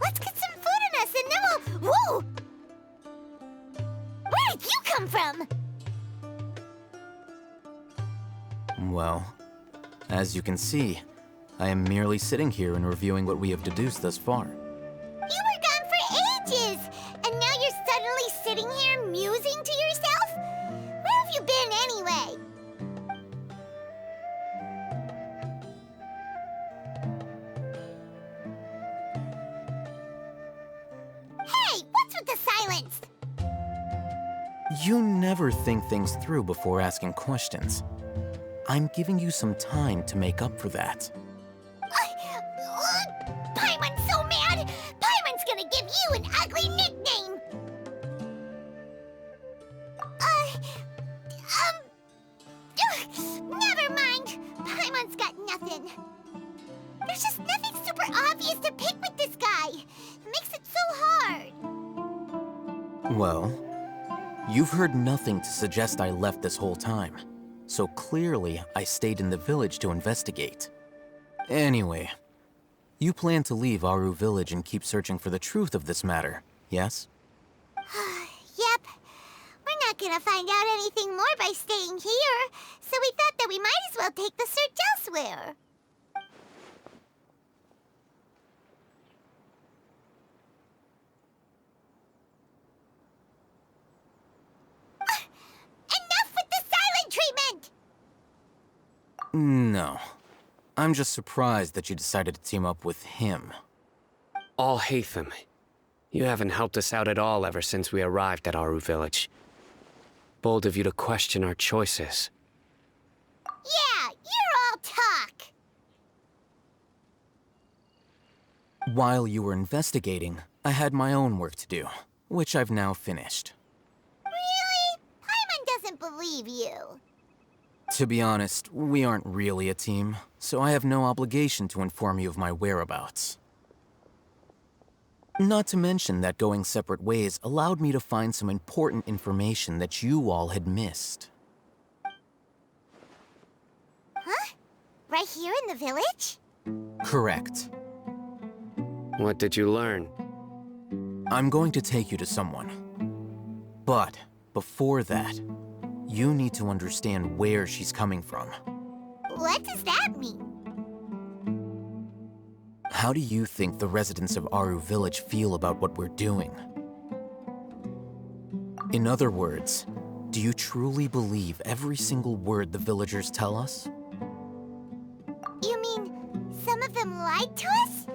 Let's get some food in us and then we'll... Whoa! Where did you come from? Well, as you can see, I am merely sitting here and reviewing what we have deduced thus far. You were gone for ages! And now you're suddenly sitting here musing to yourself? Where have you been anyway? Hey, what's with the silence? You never think things through before asking questions. I'm giving you some time to make up for that. Paimon's so mad! Paimon's gonna give you an ugly nickname! Never mind. Paimon's got nothing. There's just nothing super obvious to pick with this guy. It makes it so hard. Well, you've heard nothing to suggest I left this whole time. So clearly, I stayed in the village to investigate. Anyway, you plan to leave Aru village and keep searching for the truth of this matter, yes? Yep. We're not gonna find out anything more by staying here, so we thought that we might as well take the search elsewhere. Enough with the silent treatment! No. I'm just surprised that you decided to team up with him. Alhaitham, you haven't helped us out at all ever since we arrived at Aru village. Bold of you to question our choices. Yeah, you're all talk! While you were investigating, I had my own work to do, which I've now finished. Really? Paimon doesn't believe you. To be honest, we aren't really a team, so I have no obligation to inform you of my whereabouts. Not to mention that going separate ways allowed me to find some important information that you all had missed. Huh? Right here in the village? Correct. What did you learn? I'm going to take you to someone. But before that, you need to understand where she's coming from. What does that mean? How do you think the residents of Aru village feel about what we're doing? In other words, do you truly believe every single word the villagers tell us? You mean some of them lied to us?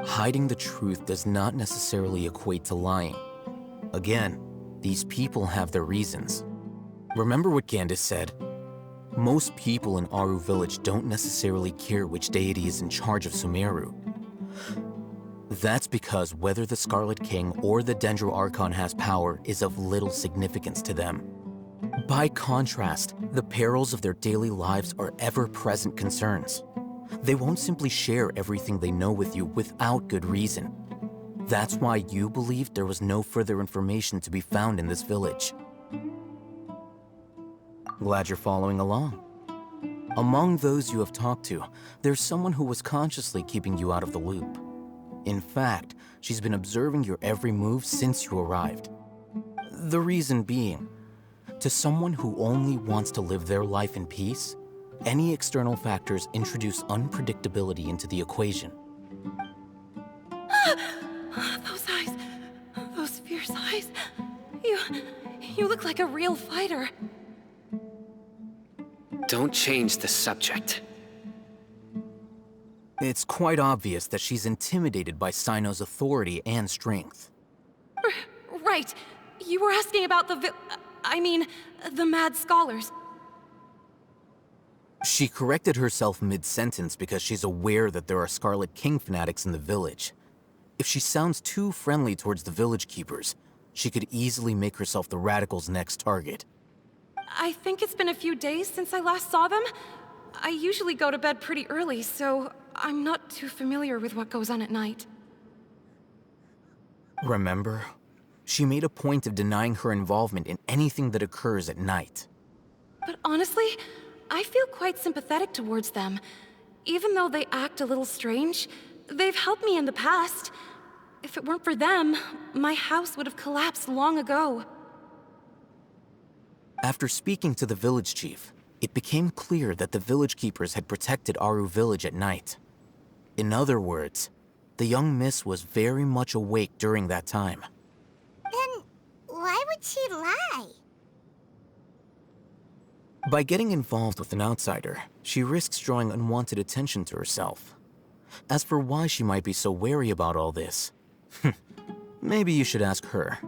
Hiding the truth does not necessarily equate to lying. Again, these people have their reasons. Remember what Gandis said? Most people in Aru village don't necessarily care which deity is in charge of Sumeru. That's because whether the Scarlet King or the Dendro Archon has power is of little significance to them. By contrast, the perils of their daily lives are ever-present concerns. They won't simply share everything they know with you without good reason. That's why you believed there was no further information to be found in this village. Glad you're following along. Among those you have talked to, there's someone who was consciously keeping you out of the loop. In fact, she's been observing your every move since you arrived. The reason being, to someone who only wants to live their life in peace, any external factors introduce unpredictability into the equation. Those eyes, those fierce eyes. You look like a real fighter. Don't change the subject. It's quite obvious that she's intimidated by Sino's authority and strength. Right. You were asking about the mad scholars. She corrected herself mid-sentence because she's aware that there are Scarlet King fanatics in the village. If she sounds too friendly towards the village keepers, she could easily make herself the Radicals' next target. I think it's been a few days since I last saw them. I usually go to bed pretty early, so I'm not too familiar with what goes on at night. Remember? She made a point of denying her involvement in anything that occurs at night. But honestly, I feel quite sympathetic towards them. Even though they act a little strange, they've helped me in the past. If it weren't for them, my house would have collapsed long ago. After speaking to the village chief, it became clear that the village keepers had protected Aru village at night. In other words, the young miss was very much awake during that time. Then why would she lie? By getting involved with an outsider, she risks drawing unwanted attention to herself. As for why she might be so wary about all this, maybe you should ask her.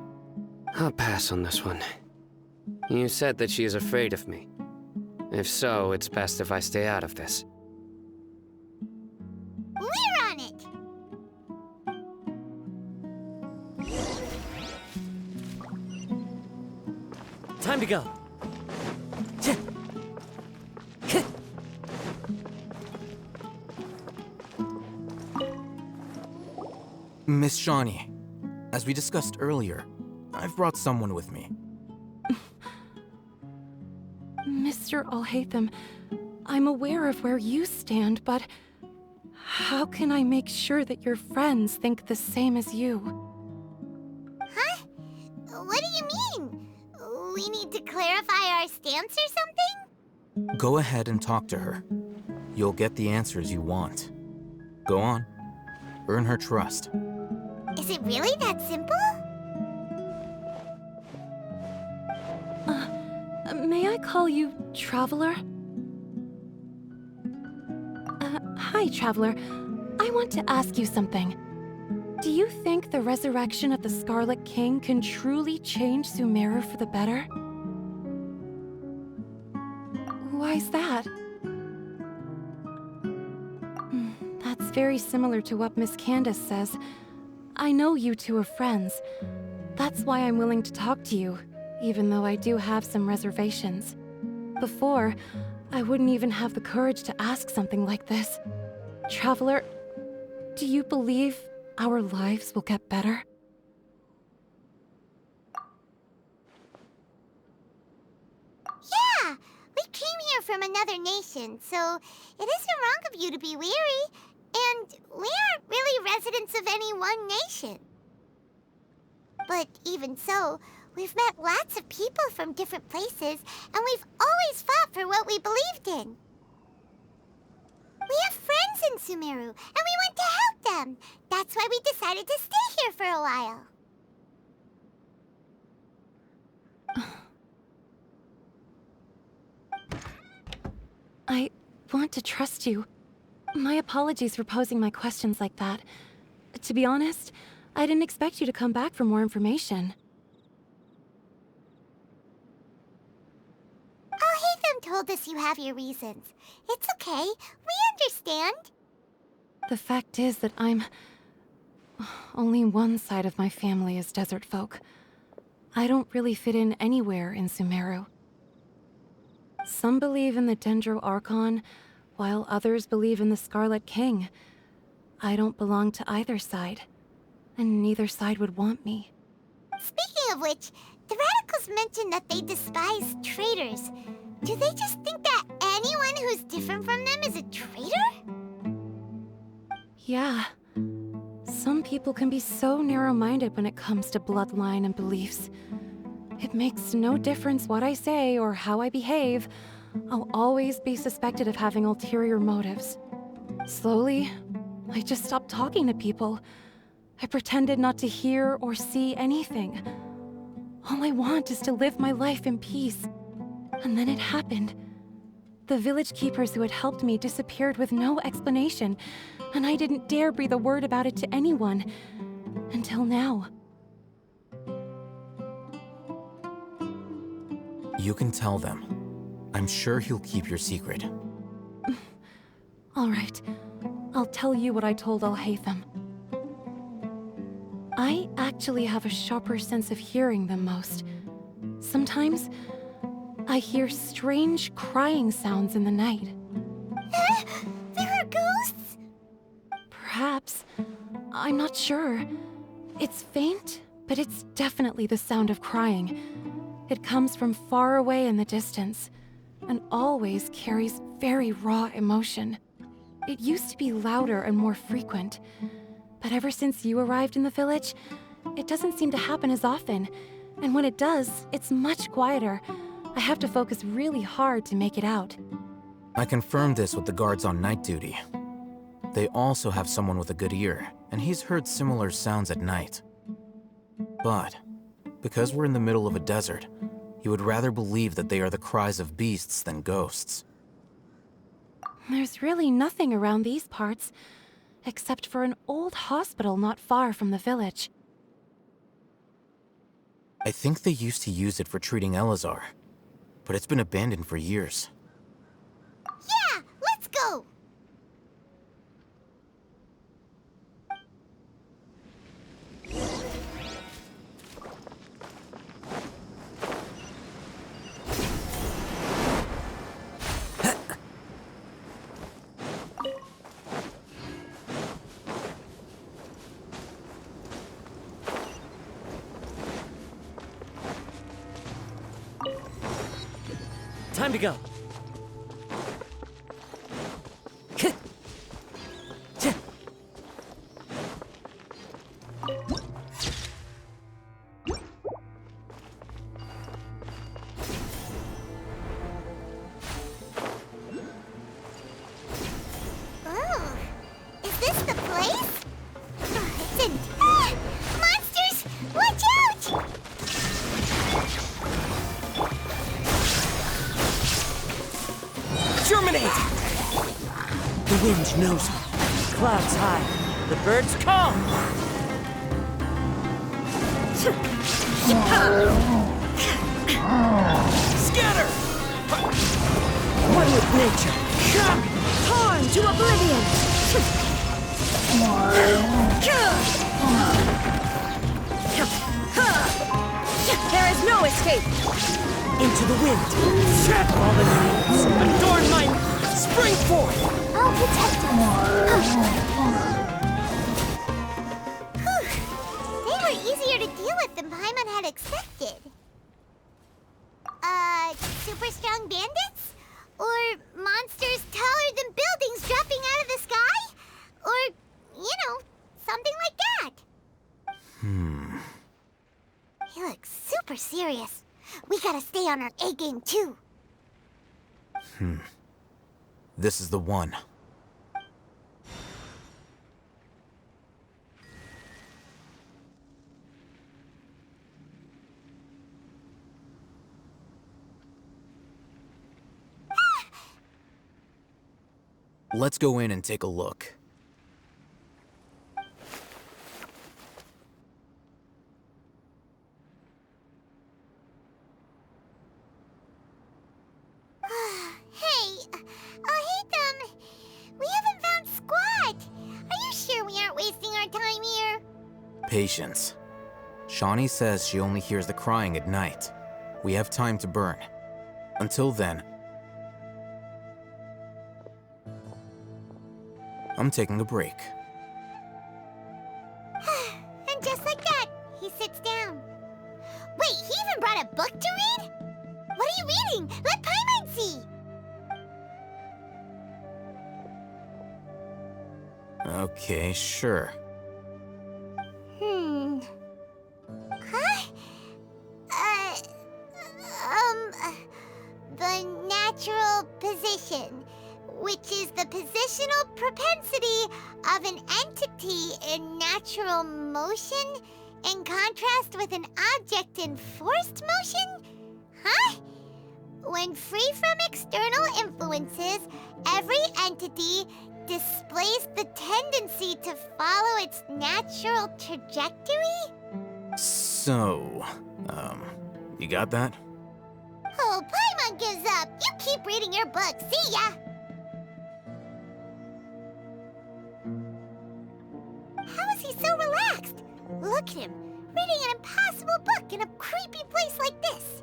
I'll pass on this one. You said that she is afraid of me. If so, it's best if I stay out of this. We're on it! Time to go. Miss Shawnee, as we discussed earlier, I've brought someone with me. Mr. Alhaitham, I'm aware of where you stand, but how can I make sure that your friends think the same as you? Huh? What do you mean? We need to clarify our stance or something? Go ahead and talk to her. You'll get the answers you want. Go on. Earn her trust. Is it really that simple? May I call you Traveler? Hi, Traveler. I want to ask you something. Do you think the resurrection of the Scarlet King can truly change Sumeru for the better? Why's that? That's very similar to what Miss Candace says. I know you two are friends. That's why I'm willing to talk to you, even though I do have some reservations. Before, I wouldn't even have the courage to ask something like this. Traveler, do you believe our lives will get better? Yeah! We came here from another nation, so it isn't wrong of you to be weary. And we aren't really residents of any one nation. But even so, we've met lots of people from different places, and we've always fought for what we believed in. We have friends in Sumeru, and we want to help them. That's why we decided to stay here for a while. I want to trust you. My apologies for posing my questions like that. To be honest, I didn't expect you to come back for more information. Alhaitham told us you have your reasons. It's okay. We understand. The fact is that only one side of my family is desert folk. I don't really fit in anywhere in Sumeru. Some believe in the Dendro Archon, while others believe in the Scarlet King. I don't belong to either side, and neither side would want me. Speaking of which, the Radicals mentioned that they despise traitors. Do they just think that anyone who's different from them is a traitor? Yeah. Some people can be so narrow-minded when it comes to bloodline and beliefs. It makes no difference what I say or how I behave. I'll always be suspected of having ulterior motives. Slowly, I just stopped talking to people. I pretended not to hear or see anything. All I want is to live my life in peace. And then it happened. The village keepers who had helped me disappeared with no explanation, and I didn't dare breathe a word about it to anyone. Until now. You can tell them. I'm sure he'll keep your secret. All right. I'll tell you what I told Alhaitham. I actually have a sharper sense of hearing than most. Sometimes, I hear strange crying sounds in the night. There are ghosts? Perhaps. I'm not sure. It's faint, but it's definitely the sound of crying. It comes from far away in the distance, and always carries very raw emotion. It used to be louder and more frequent, but ever since you arrived in the village, it doesn't seem to happen as often, and when it does, it's much quieter. I have to focus really hard to make it out. I confirmed this with the guards on night duty. They also have someone with a good ear, and he's heard similar sounds at night. But, because we're in the middle of a desert, he would rather believe that they are the cries of beasts than ghosts. There's really nothing around these parts, except for an old hospital not far from the village. I think they used to use it for treating Eleazar, but it's been abandoned for years. Yeah, let's go! Time to go. Oh, is this the place? Oh, it's in... Ah! Monsters! Watch out! Germinate! The wind knows me. Clouds high. The birds calm. Scatter! One with nature. Torn to oblivion! There is no escape! Into the wind! Trap all the leaves! Adorn my... Spring forth! I'll protect us. They were easier to deal with than Paimon had expected. Super strong bandits? Or monsters taller than buildings dropping out of the sky? Or, something like that. He looks super serious. We gotta stay on our A game too. This is the one. Let's go in and take a look. We haven't found Squat. Are you sure we aren't wasting our time here? Patience. Shawnee says she only hears the crying at night. We have time to burn. Until then, I'm taking a break. And just like that, he sits down. Wait, he even brought a book to read? What are you reading? Let Paimon see! Okay, sure. Huh? The natural position, which is the positional propensity of an entity in natural motion in contrast with an object in forced motion? Huh? When free from external influences, every entity displays the tendency to follow its natural trajectory? So, you got that? Oh, Paimon gives up. You keep reading your book. See ya! How is he so relaxed? Look at him, reading an impossible book in a creepy place like this.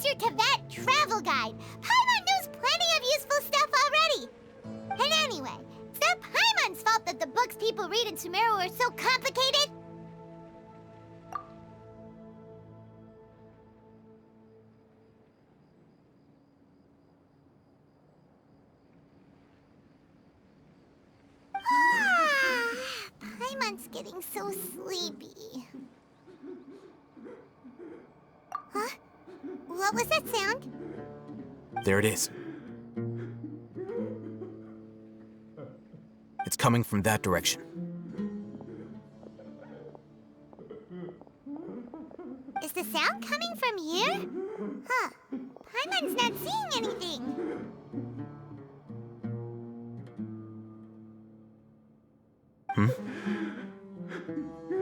Here's your Tibet travel guide. Paimon knows plenty of useful stuff already. And anyway, it's not Paimon's fault that the books people read in Sumeru are so complicated. Paimon's getting so sleepy. Huh? What was that sound? There it is. It's coming from that direction. Is the sound coming from here? Huh. Paimon's not seeing anything.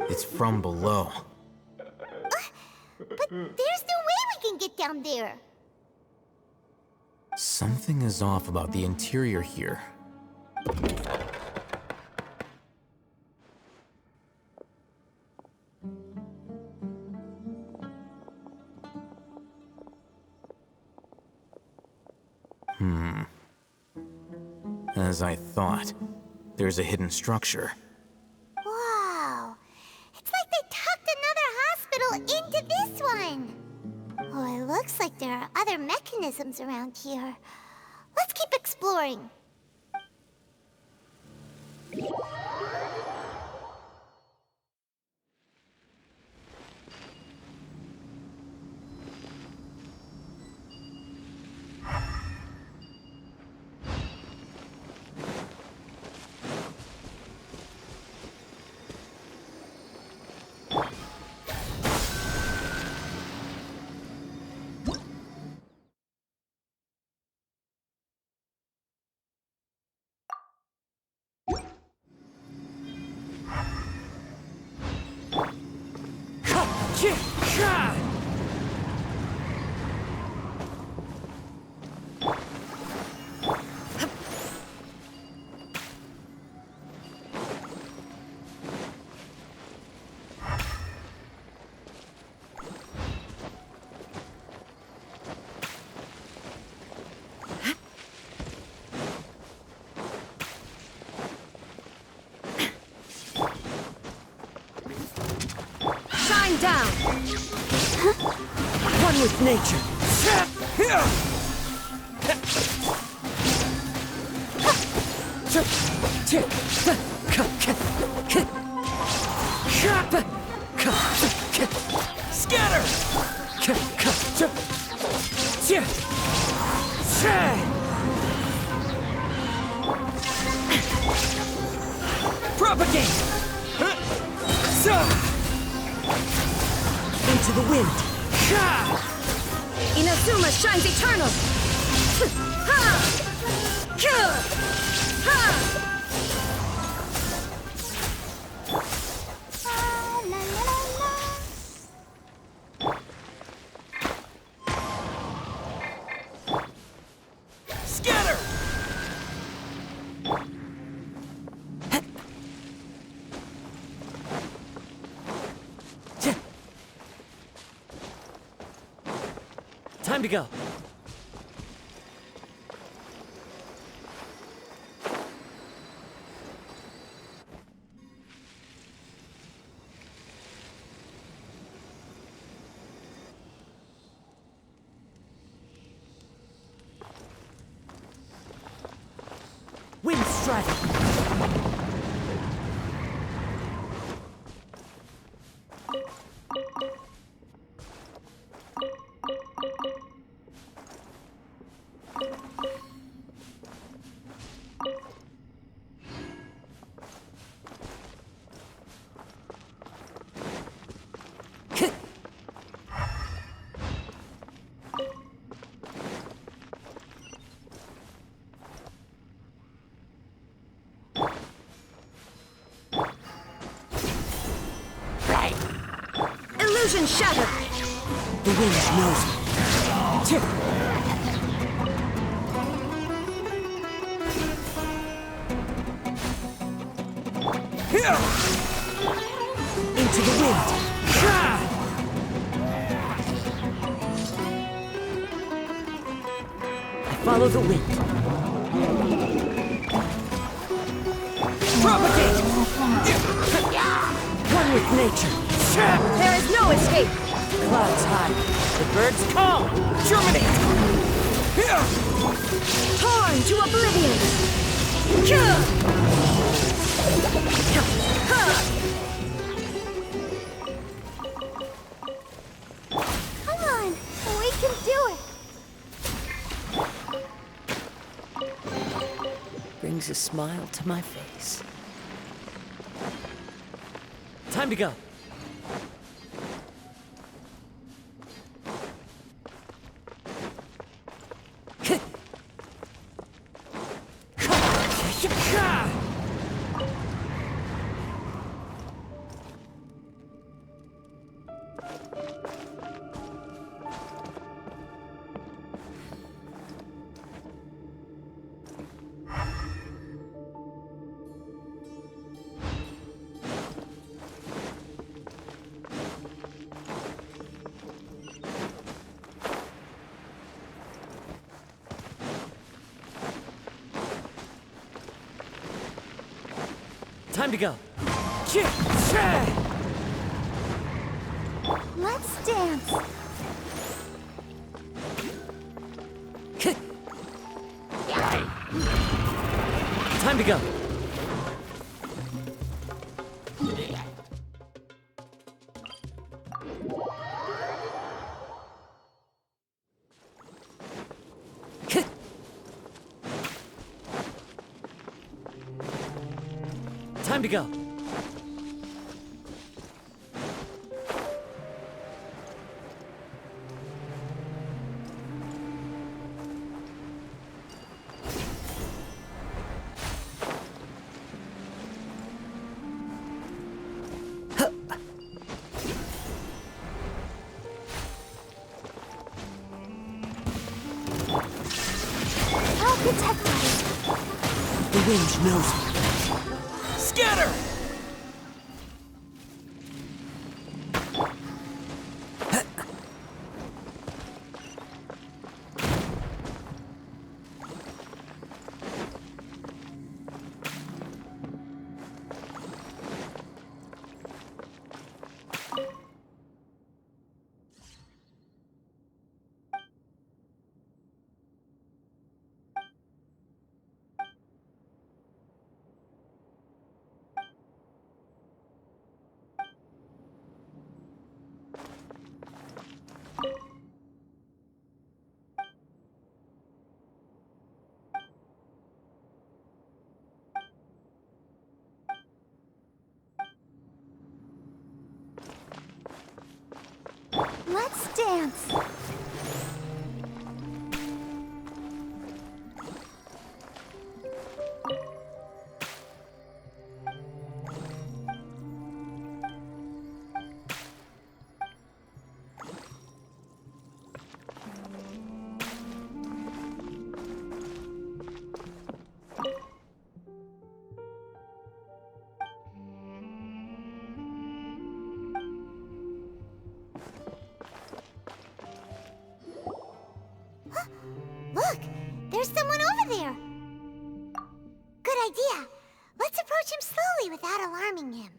It's from below. But there's no way we can get down there. Something is off about the interior here. As I thought, there's a hidden structure. Wow. It's like they tucked another hospital into this one. Oh, it looks like there are other mechanisms around here. Let's keep exploring. Shine down! One with nature. Scatter! Propagate! Into the wind. Inazuma shines eternal! Scatter! Time to go. Wind strike. Illusion shattered! The wind knows me. Into the wind. Follow the wind. Propagate! One with nature. There is no escape! Clouds high. The birds call. Germinate! Torn to oblivion! Come on, we can do it. Brings a smile to my face. Time to go. Time to go. Let's dance. Time to go. Time to go. I'll protect us. The wind knows me. Scatter! Let's dance. Look, there's someone over there. Good idea. Let's approach him slowly without alarming him.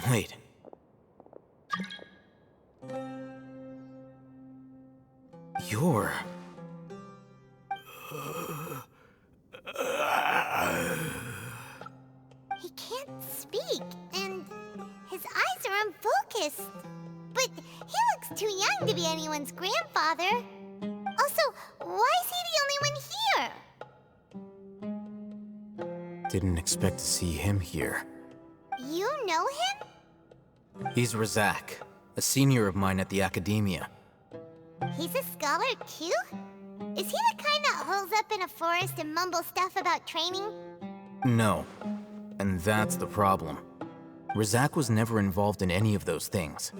Wait. You're... He can't speak, and his eyes are unfocused. But he looks too young to be anyone's grandfather. Also, why is he the only one here? Didn't expect to see him here. You know him? He's Razak, a senior of mine at the Academia. He's a scholar too? Is he the kind that holes up in a forest and mumbles stuff about training? No. And that's the problem. Razak was never involved in any of those things.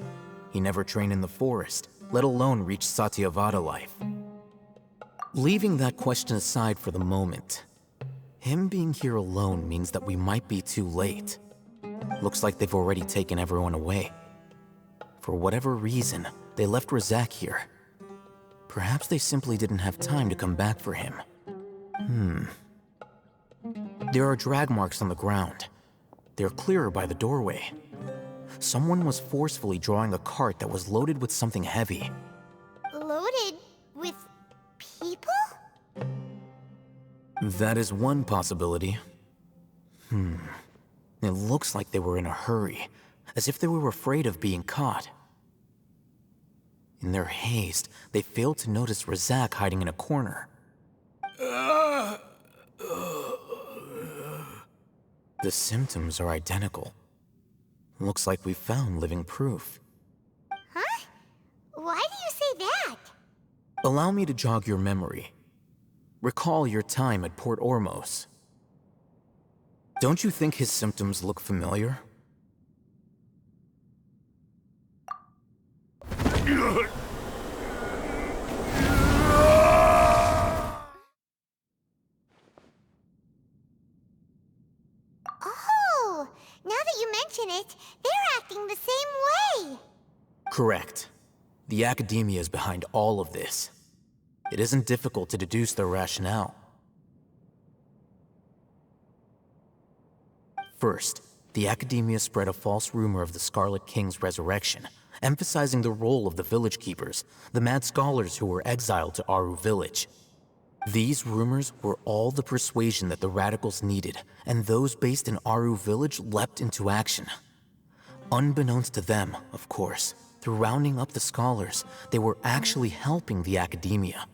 He never trained in the forest, let alone reach Satyavada life. Leaving that question aside for the moment, him being here alone means that we might be too late. Looks like they've already taken everyone away. for whatever reason, they left Razak here. Perhaps they simply didn't have time to come back for him. There are drag marks on the ground. They're clearer by the doorway. Someone was forcefully drawing a cart that was loaded with something heavy. Loaded with people? That is one possibility. It looks like they were in a hurry, as if they were afraid of being caught. In their haste, they failed to notice Razak hiding in a corner. The symptoms are identical. Looks like we found living proof. Huh? Why do you say that? Allow me to jog your memory. Recall your time at Port Ormos. Don't you think his symptoms look familiar? Oh, now that you mention it, they're acting the same way. Correct. The Academia is behind all of this. It isn't difficult to deduce their rationale. First, the Academia spread a false rumor of the Scarlet King's resurrection, emphasizing the role of the village keepers, the mad scholars who were exiled to Aru village. These rumors were all the persuasion that the radicals needed, and those based in Aru village leapt into action. Unbeknownst to them, of course, through rounding up the scholars, they were actually helping the Academia.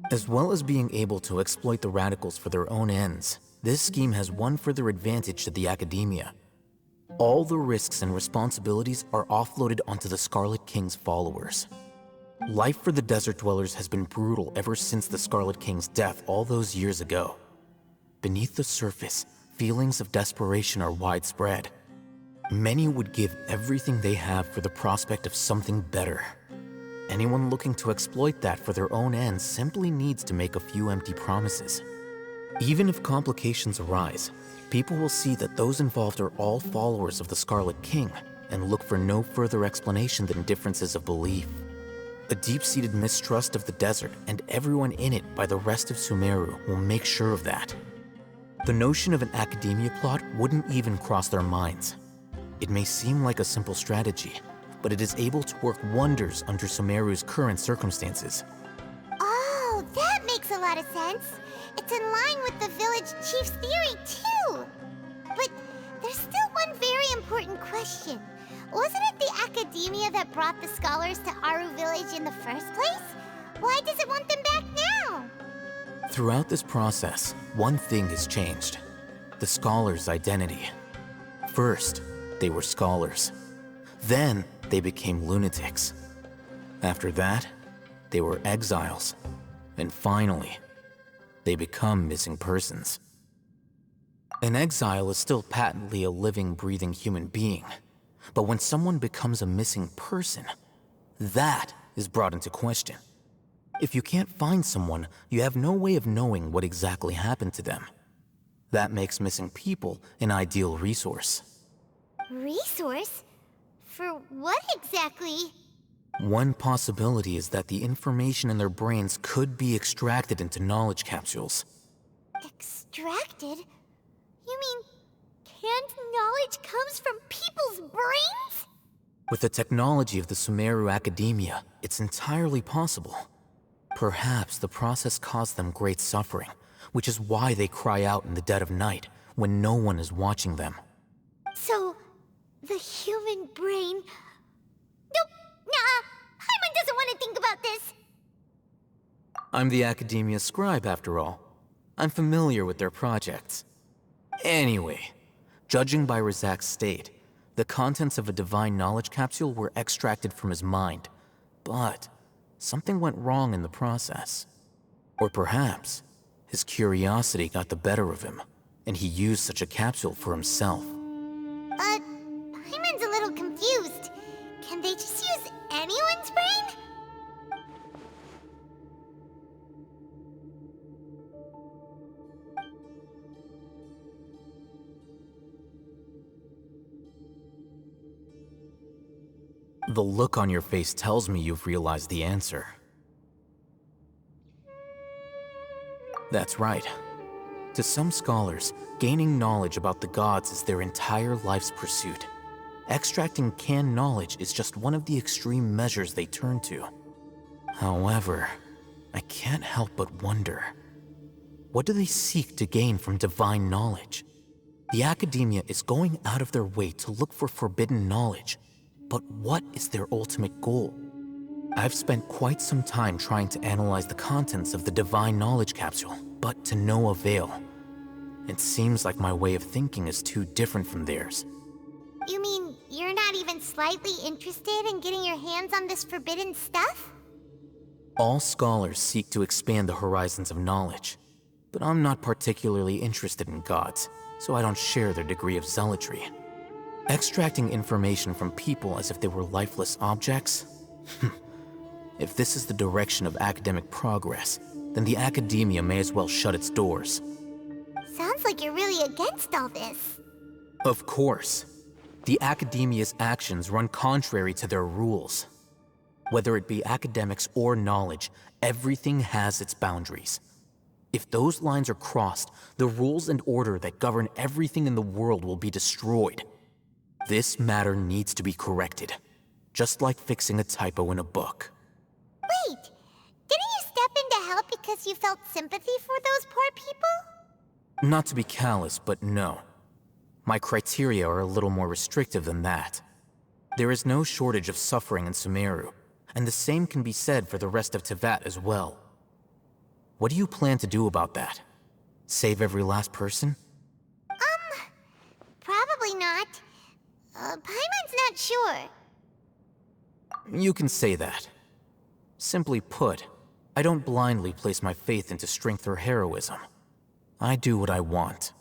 As well as being able to exploit the radicals for their own ends, this scheme has one further advantage to the Academia. All the risks and responsibilities are offloaded onto the Scarlet King's followers. Life for the desert dwellers has been brutal ever since the Scarlet King's death all those years ago. Beneath the surface, feelings of desperation are widespread. Many would give everything they have for the prospect of something better. Anyone looking to exploit that for their own ends simply needs to make a few empty promises. Even if complications arise, people will see that those involved are all followers of the Scarlet King and look for no further explanation than differences of belief. A deep-seated mistrust of the desert and everyone in it by the rest of Sumeru will make sure of that. The notion of an Academia plot wouldn't even cross their minds. It may seem like a simple strategy, but it is able to work wonders under Sumeru's current circumstances. Oh, that makes a lot of sense. It's in line with the village chief's theory, too. But there's still one very important question. Wasn't it the Academia that brought the scholars to Aru village in the first place? Why does it want them back now? Throughout this process, one thing has changed: the scholars' identity. First, they were scholars. Then, they became lunatics. After that, they were exiles. And finally, they become missing persons. An exile is still patently a living, breathing human being. But when someone becomes a missing person, that is brought into question. If you can't find someone, you have no way of knowing what exactly happened to them. That makes missing people an ideal resource. Resource? For what exactly? One possibility is that the information in their brains could be extracted into knowledge capsules. Extracted? You mean canned knowledge comes from people's brains? With the technology of the Sumeru Academia, it's entirely possible. Perhaps the process caused them great suffering, which is why they cry out in the dead of night when no one is watching them. So, the human brain... Nope, nah, Hyman doesn't want to think about this. I'm the Academia scribe, after all. I'm familiar with their projects. Anyway, judging by Razak's state, the contents of a divine knowledge capsule were extracted from his mind. But something went wrong in the process. Or perhaps his curiosity got the better of him, and he used such a capsule for himself. Hyman's a little confused. Can they just use anyone's brain? The look on your face tells me you've realized the answer. That's right. To some scholars, gaining knowledge about the gods is their entire life's pursuit. Extracting canned knowledge is just one of the extreme measures they turn to. However, I can't help but wonder, what do they seek to gain from divine knowledge? The academia is going out of their way to look for forbidden knowledge, but what is their ultimate goal? I've spent quite some time trying to analyze the contents of the divine knowledge capsule, but to no avail. It seems like my way of thinking is too different from theirs. You mean you're not even slightly interested in getting your hands on this forbidden stuff? All scholars seek to expand the horizons of knowledge, but I'm not particularly interested in gods, so I don't share their degree of zealotry. Extracting information from people as if they were lifeless objects? If this is the direction of academic progress, then the academia may as well shut its doors. Sounds like you're really against all this. Of course. The academia's actions run contrary to their rules. Whether it be academics or knowledge, everything has its boundaries. If those lines are crossed, the rules and order that govern everything in the world will be destroyed. This matter needs to be corrected, just like fixing a typo in a book. Wait, didn't you step in to help because you felt sympathy for those poor people? Not to be callous, but no. My criteria are a little more restrictive than that. There is no shortage of suffering in Sumeru, and the same can be said for the rest of Teyvat as well. What do you plan to do about that? Save every last person? Probably not. Paimon's not sure. You can say that. Simply put, I don't blindly place my faith into strength or heroism. I do what I want.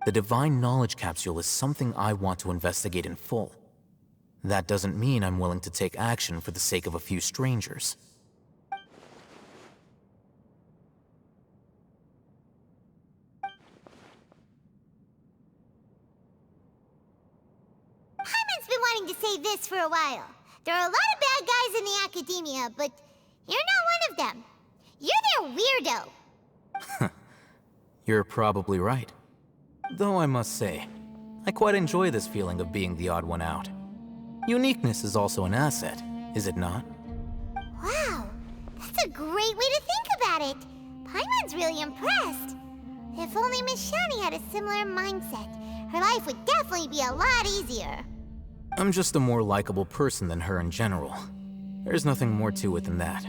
The divine knowledge capsule is something I want to investigate in full. That doesn't mean I'm willing to take action for the sake of a few strangers. Paimon's been wanting to say this for a while. There are a lot of bad guys in the academia, but you're not one of them. You're their weirdo. You're probably right. Though I must say, I quite enjoy this feeling of being the odd one out. Uniqueness is also an asset, is it not? Wow, that's a great way to think about it. Paimon's really impressed. If only Miss Shani had a similar mindset, her life would definitely be a lot easier. I'm just a more likable person than her in general. There's nothing more to it than that.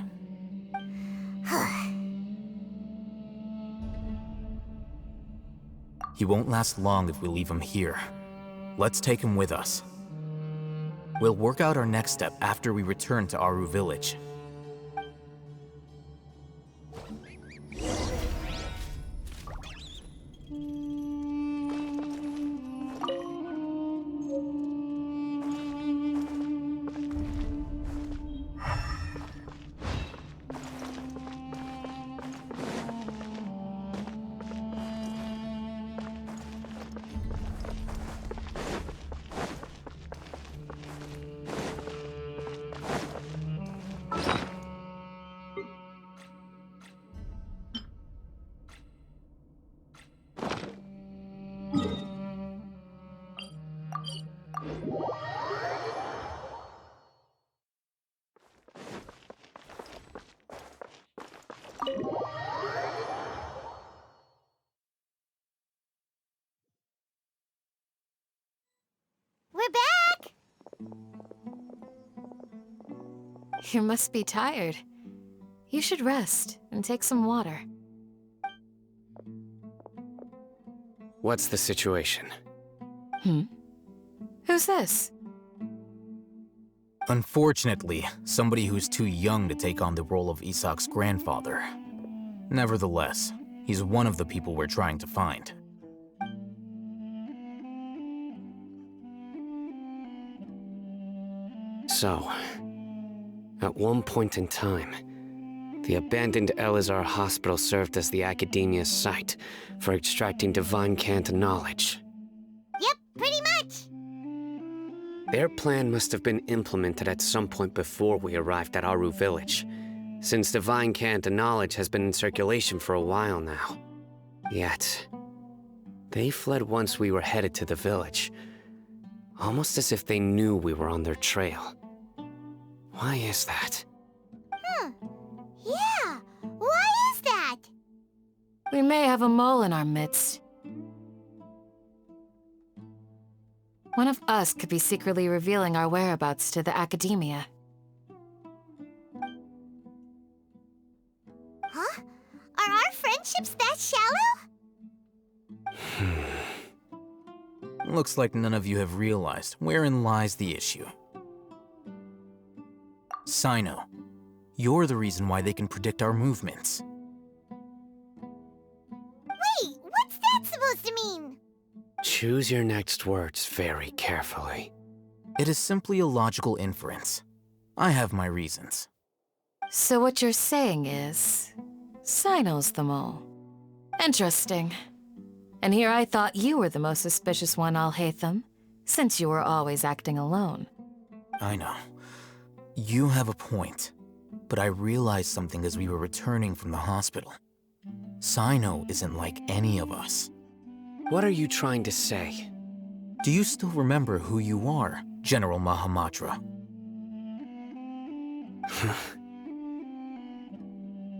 He won't last long if we leave him here. Let's take him with us. We'll work out our next step after we return to Aru village. We're back! You must be tired. You should rest and take some water. What's the situation? Who's this? Unfortunately, somebody who's too young to take on the role of Isak's grandfather. Nevertheless, he's one of the people we're trying to find. So, at one point in time, the abandoned Eleazar hospital served as the academia's site for extracting divine cant knowledge. Yep, pretty much. Their plan must have been implemented at some point before we arrived at Aru village, since divine Canton knowledge has been in circulation for a while now. Yet, they fled once we were headed to the village, almost as if they knew we were on their trail. Why is that? Yeah, why is that? We may have a mole in our midst. One of us could be secretly revealing our whereabouts to the academia. Huh? Are our friendships that shallow? Looks like none of you have realized wherein lies the issue. Sino, you're the reason why they can predict our movements. Wait, what's that supposed to mean? Choose your next words very carefully. It is simply a logical inference. I have my reasons. So what you're saying is, Sino's the mole. Interesting. And here I thought you were the most suspicious one, Alhaitham, since you were always acting alone. I know. You have a point. But I realized something as we were returning from the hospital. Sino isn't like any of us. What are you trying to say? Do you still remember who you are, General Mahamatra?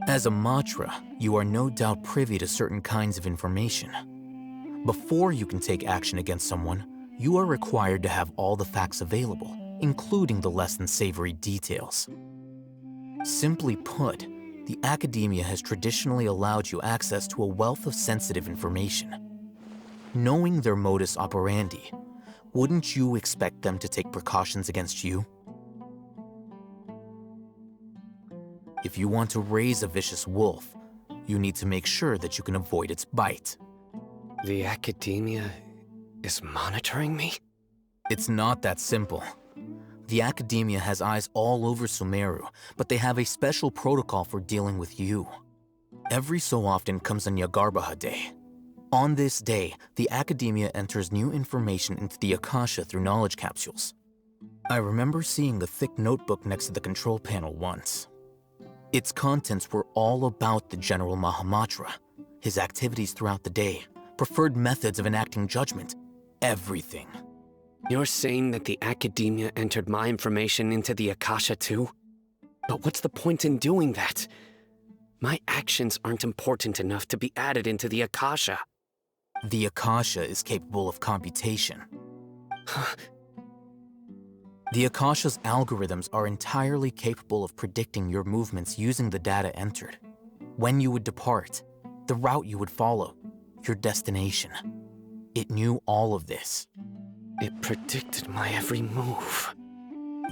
As a Matra, you are no doubt privy to certain kinds of information. Before you can take action against someone, you are required to have all the facts available, including the less than savory details. Simply put, the academia has traditionally allowed you access to a wealth of sensitive information. Knowing their modus operandi, wouldn't you expect them to take precautions against you? If you want to raise a vicious wolf, you need to make sure that you can avoid its bite. The academia is monitoring me? It's not that simple. The academia has eyes all over Sumeru, but they have a special protocol for dealing with you. Every so often comes a Nyagarbaha Day. On this day, the academia enters new information into the Akasha through knowledge capsules. I remember seeing a thick notebook next to the control panel once. Its contents were all about the General Mahamatra, his activities throughout the day, preferred methods of enacting judgment, everything. You're saying that the academia entered my information into the Akasha too? But what's the point in doing that? My actions aren't important enough to be added into the Akasha. The Akasha is capable of computation. The Akasha's algorithms are entirely capable of predicting your movements using the data entered. When you would depart, the route you would follow, your destination. It knew all of this. It predicted my every move.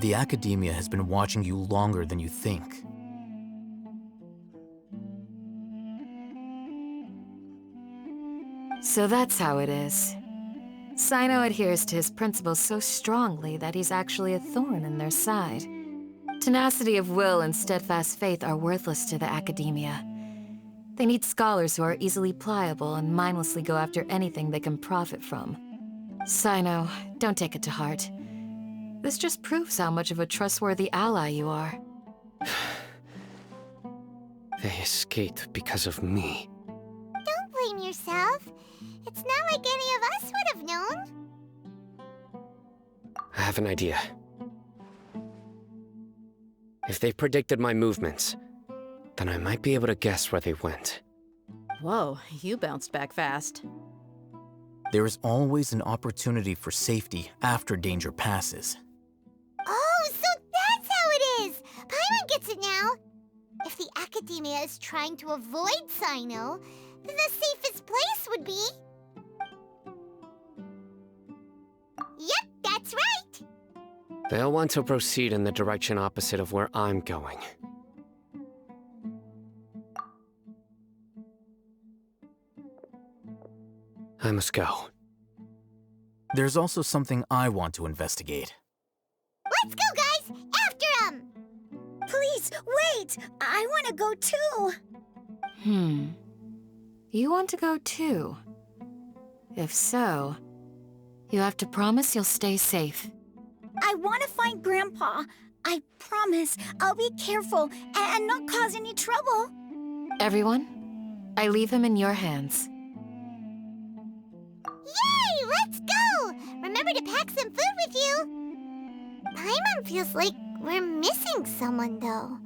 The academia has been watching you longer than you think. So that's how it is. Sino adheres to his principles so strongly that he's actually a thorn in their side. Tenacity of will and steadfast faith are worthless to the academia. They need scholars who are easily pliable and mindlessly go after anything they can profit from. Sino, don't take it to heart. This just proves how much of a trustworthy ally you are. They escaped because of me. Don't blame yourself. It's not like any of us would have known. I have an idea. If they predicted my movements, then I might be able to guess where they went. Whoa, you bounced back fast. There is always an opportunity for safety after danger passes. Oh, so that's how it is! Paimon gets it now! If the academia is trying to avoid Sino, then the safest place would be... Yep, that's right! They'll want to proceed in the direction opposite of where I'm going. I must go. There's also something I want to investigate. Let's go, guys! After him! Please, wait! I want to go too! You want to go too? If so, you have to promise you'll stay safe. I want to find Grandpa. I promise I'll be careful and not cause any trouble. Everyone, I leave him in your hands. Yay! Let's go! Remember to pack some food with you. Paimon feels like we're missing someone, though.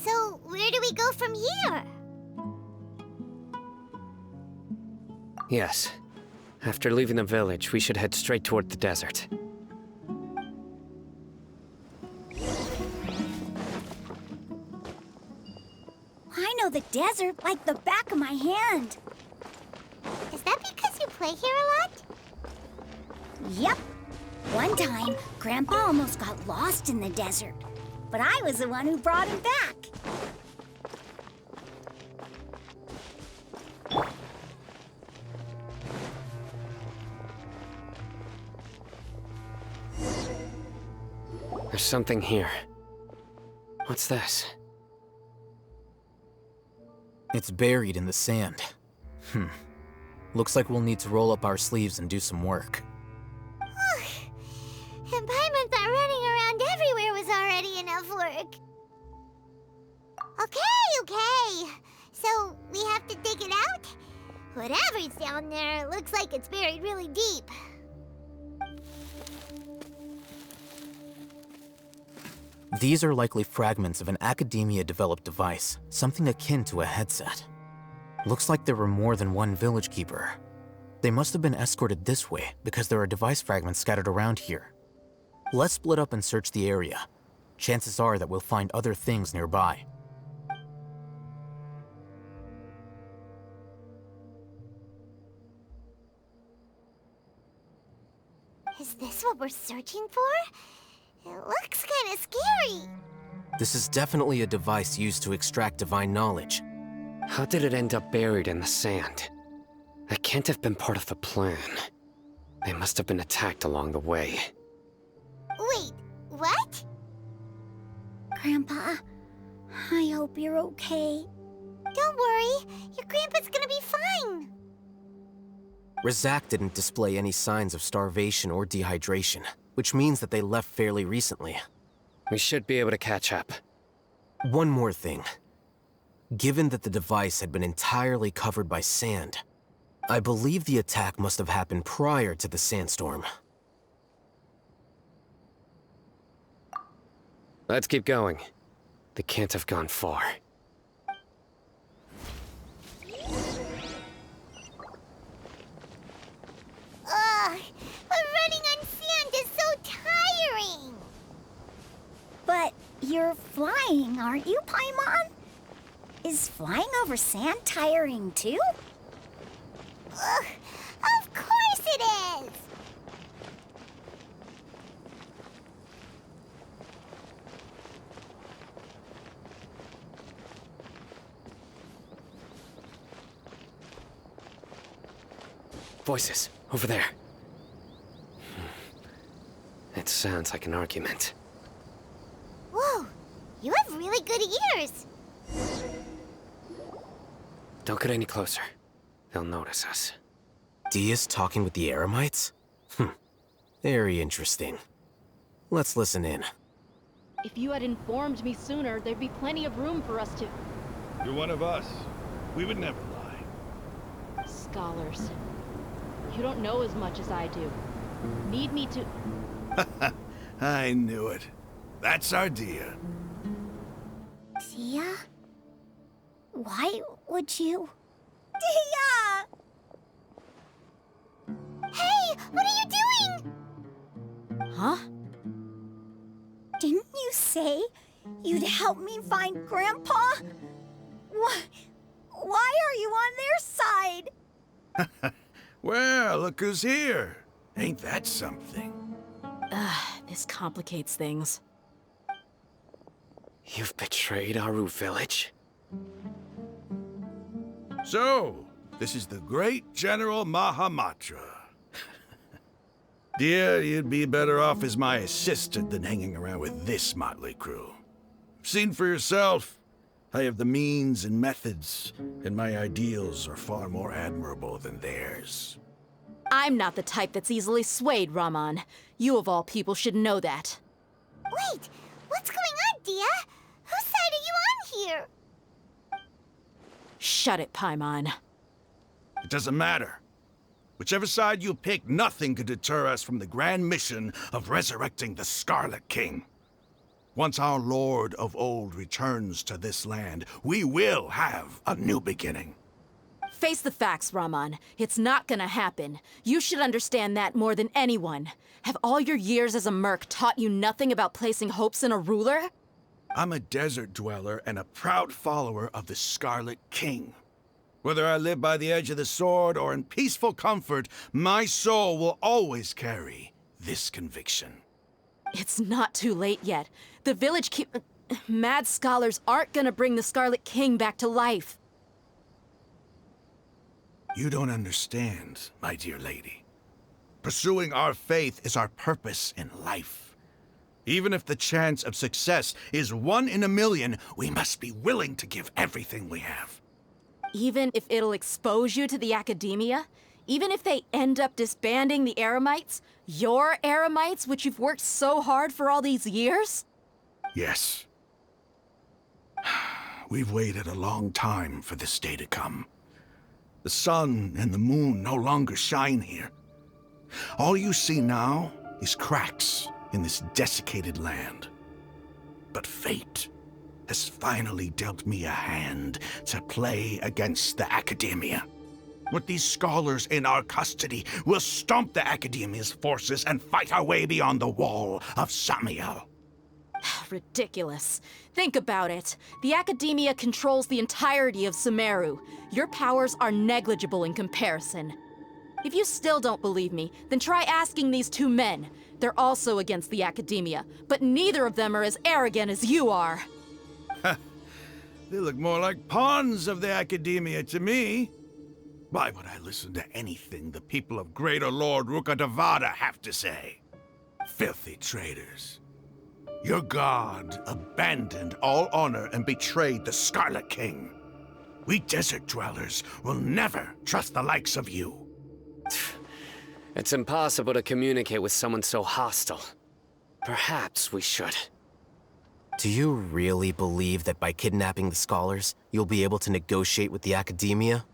So, where do we go from here? Yes. After leaving the village, we should head straight toward the desert. I know the desert like the back of my hand. Is that because you play here a lot? Yep. One time, Grandpa almost got lost in the desert, but I was the one who brought him back. There's something here. What's this? It's buried in the sand. Looks like we'll need to roll up our sleeves and do some work. And Paimon thought running around everywhere was already enough work. Okay. So, we have to dig it out? Whatever's down there, it looks like it's buried really deep. These are likely fragments of an Academia-developed device, something akin to a headset. Looks like there were more than one village keeper. They must have been escorted this way because there are device fragments scattered around here. Let's split up and search the area. Chances are that we'll find other things nearby. Is this what we're searching for? It looks kind of scary. This is definitely a device used to extract divine knowledge. How did it end up buried in the sand? That can't have been part of the plan. They must have been attacked along the way. Wait, what? Grandpa, I hope you're okay. Don't worry, your grandpa's gonna be fine. Razak didn't display any signs of starvation or dehydration, which means that they left fairly recently. We should be able to catch up. One more thing. Given that the device had been entirely covered by sand, I believe the attack must have happened prior to the sandstorm. Let's keep going. They can't have gone far. Ugh, but running on sand is so tiring. But you're flying, aren't you, Paimon? Is flying over sand tiring too? Ugh, of course it is. Voices, over there. It sounds like an argument. Whoa, you have really good ears. Don't get any closer. They'll notice us. Dia's talking with the Eremites? Very interesting. Let's listen in. If you had informed me sooner, there'd be plenty of room for us to... You're one of us. We would never lie. Scholars. You don't know as much as I do. Need me to... I knew it. That's our Dia. Dia? Why would you? Dia! Magi, what are you doing? Huh? Didn't you say you'd help me find Grandpa? Why are you on their side? Well, look who's here. Ain't that something? This complicates things. You've betrayed Aru Village? So, this is the great General Mahamatra. Dear, you'd be better off as my assistant than hanging around with this motley crew. Seen for yourself. I have the means and methods, and my ideals are far more admirable than theirs. I'm not the type that's easily swayed, Raman. You of all people should know that. Wait, what's going on, Dia? Whose side are you on here? Shut it, Paimon. It doesn't matter. Whichever side you pick, nothing could deter us from the grand mission of resurrecting the Scarlet King. Once our Lord of Old returns to this land, we will have a new beginning. Face the facts, Raman. It's not gonna happen. You should understand that more than anyone. Have all your years as a merc taught you nothing about placing hopes in a ruler? I'm a desert dweller and a proud follower of the Scarlet King. Whether I live by the edge of the sword or in peaceful comfort, my soul will always carry this conviction. It's not too late yet. The village mad scholars aren't gonna bring the Scarlet King back to life. You don't understand, my dear lady. Pursuing our faith is our purpose in life. Even if the chance of success is 1 in a million, we must be willing to give everything we have. Even if it'll expose you to the academia? Even if they end up disbanding the Eremites? Your Eremites, which you've worked so hard for all these years? Yes. We've waited a long time for this day to come. The sun and the moon no longer shine here. All you see now is cracks in this desiccated land. But fate has finally dealt me a hand to play against the Academia. With these scholars in our custody, we'll stomp the Academia's forces and fight our way beyond the wall of Samiel. Ridiculous. Think about it. The Academia controls the entirety of Sumeru. Your powers are negligible in comparison. If you still don't believe me, then try asking these 2 men. They're also against the Academia, but neither of them are as arrogant as you are. They look more like pawns of the Academia to me. Why would I listen to anything the people of Greater Lord Rukkhadevada have to say? Filthy traitors. Your god abandoned all honor and betrayed the Scarlet King. We desert dwellers will never trust the likes of you. It's impossible to communicate with someone so hostile. Perhaps we should. Do you really believe that by kidnapping the scholars, you'll be able to negotiate with the Academia?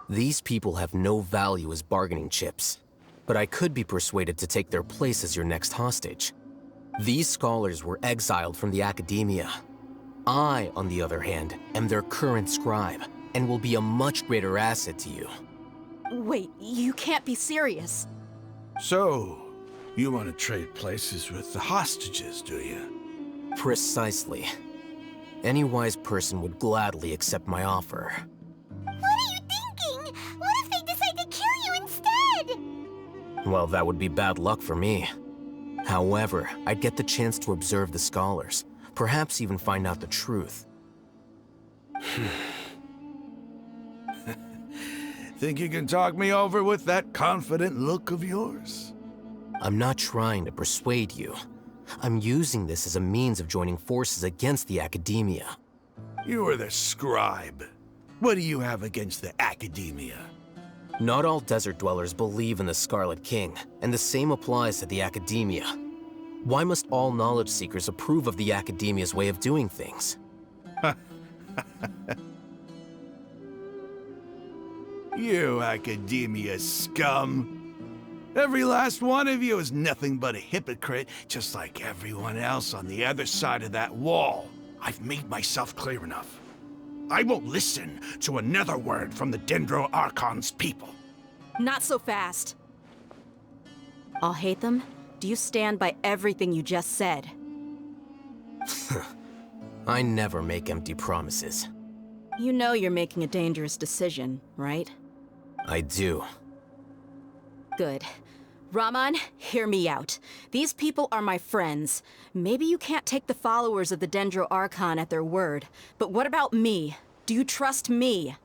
These people have no value as bargaining chips, but I could be persuaded to take their place as your next hostage. These scholars were exiled from the Academia. I, on the other hand, am their current scribe, and will be a much greater asset to you. Wait, you can't be serious. So, you want to trade places with the hostages, do you? Precisely. Any wise person would gladly accept my offer. What are you thinking? What if they decide to kill you instead? Well, that would be bad luck for me. However, I'd get the chance to observe the scholars, perhaps even find out the truth. Think you can talk me over with that confident look of yours? I'm not trying to persuade you. I'm using this as a means of joining forces against the Academia. You are the scribe. What do you have against the Academia? Not all desert dwellers believe in the Scarlet King, and the same applies to the Academia. Why must all knowledge seekers approve of the Academia's way of doing things? You Academia scum. Every last one of you is nothing but a hypocrite, just like everyone else on the other side of that wall. I've made myself clear enough. I won't listen to another word from the Dendro Archon's people. Not so fast. I'll hate them. Do you stand by everything you just said? I never make empty promises. You know you're making a dangerous decision, right? I do. Good. Raman, hear me out. These people are my friends. Maybe you can't take the followers of the Dendro Archon at their word, but what about me? Do you trust me?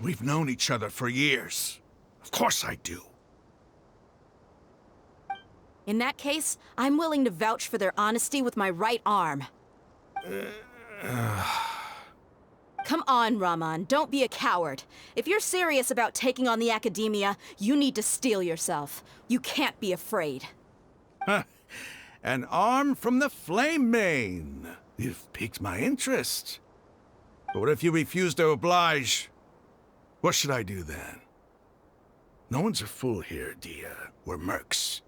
We've known each other for years. Of course I do. In that case, I'm willing to vouch for their honesty with my right arm. Come on, Raman, don't be a coward. If you're serious about taking on the Academia, you need to steel yourself. You can't be afraid. An arm from the Flame Mane. You've piqued my interest. But what if you refuse to oblige? What should I do then? No one's a fool here, Dia. We're mercs.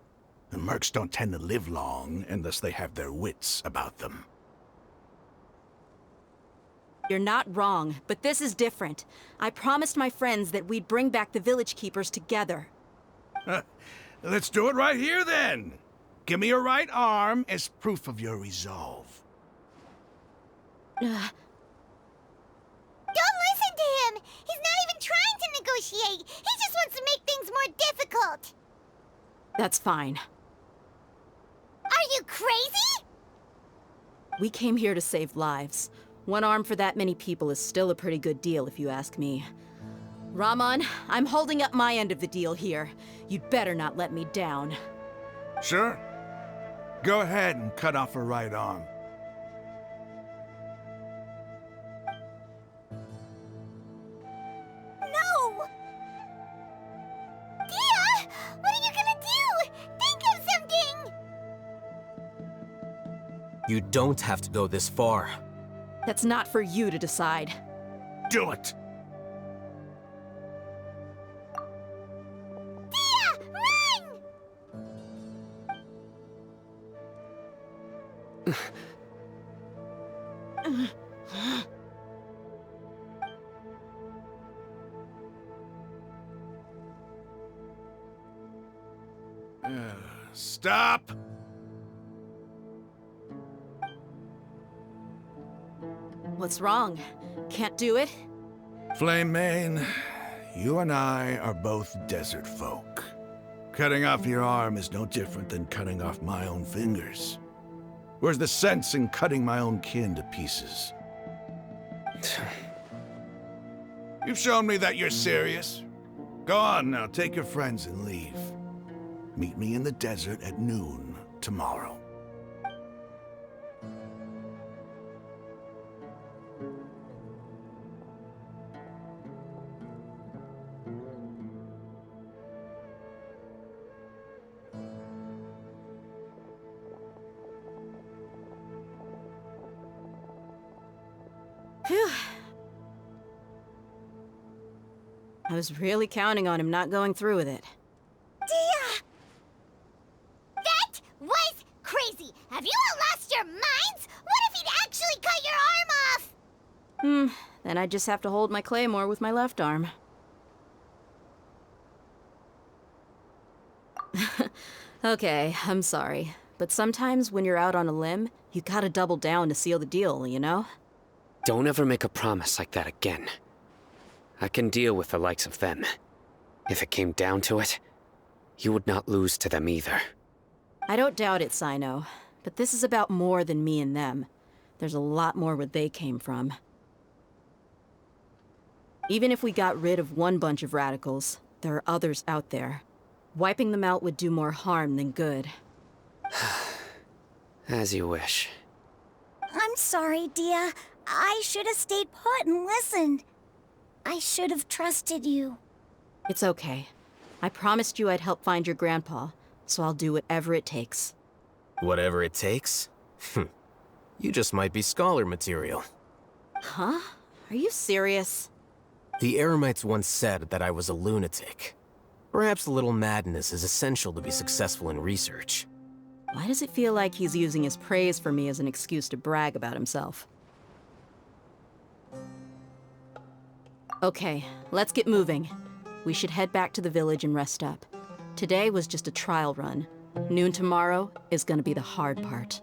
And mercs don't tend to live long unless they have their wits about them. You're not wrong, but this is different. I promised my friends that we'd bring back the village keepers together. Let's do it right here then. Give me your right arm as proof of your resolve. Don't listen to him! He's not even trying to negotiate! He just wants to make things more difficult! That's fine. Are you crazy? We came here to save lives. One arm for that many people is still a pretty good deal, if you ask me. Raman, I'm holding up my end of the deal here. You'd better not let me down. Sure. Go ahead and cut off her right arm. No! Dia! What are you gonna do? Think of something! You don't have to go this far. That's not for you to decide. Do it! Dia! Run! Stop! What's wrong? Can't do it? Flame Mane, you and I are both desert folk. Cutting off your arm is no different than cutting off my own fingers. Where's the sense in cutting my own kin to pieces? You've shown me that you're serious. Go on now, take your friends and leave. Meet me in the desert at noon tomorrow. Phew. I was really counting on him not going through with it. Dia! That was crazy! Have you all lost your minds? What if he'd actually cut your arm off? Then I just have to hold my claymore with my left arm. Okay, I'm sorry. But sometimes when you're out on a limb, you gotta double down to seal the deal, you know? Don't ever make a promise like that again. I can deal with the likes of them. If it came down to it, you would not lose to them either. I don't doubt it, Sino. But this is about more than me and them. There's a lot more where they came from. Even if we got rid of one bunch of radicals, there are others out there. Wiping them out would do more harm than good. As you wish. I'm sorry, Dia. I should have stayed put and listened. I should have trusted you. It's okay. I promised you I'd help find your grandpa, so I'll do whatever it takes. Whatever it takes? You just might be scholar material. Huh? Are you serious? The Eremites once said that I was a lunatic. Perhaps a little madness is essential to be successful in research. Why does it feel like he's using his praise for me as an excuse to brag about himself? Okay, let's get moving. We should head back to the village and rest up. Today was just a trial run. Noon tomorrow is gonna be the hard part.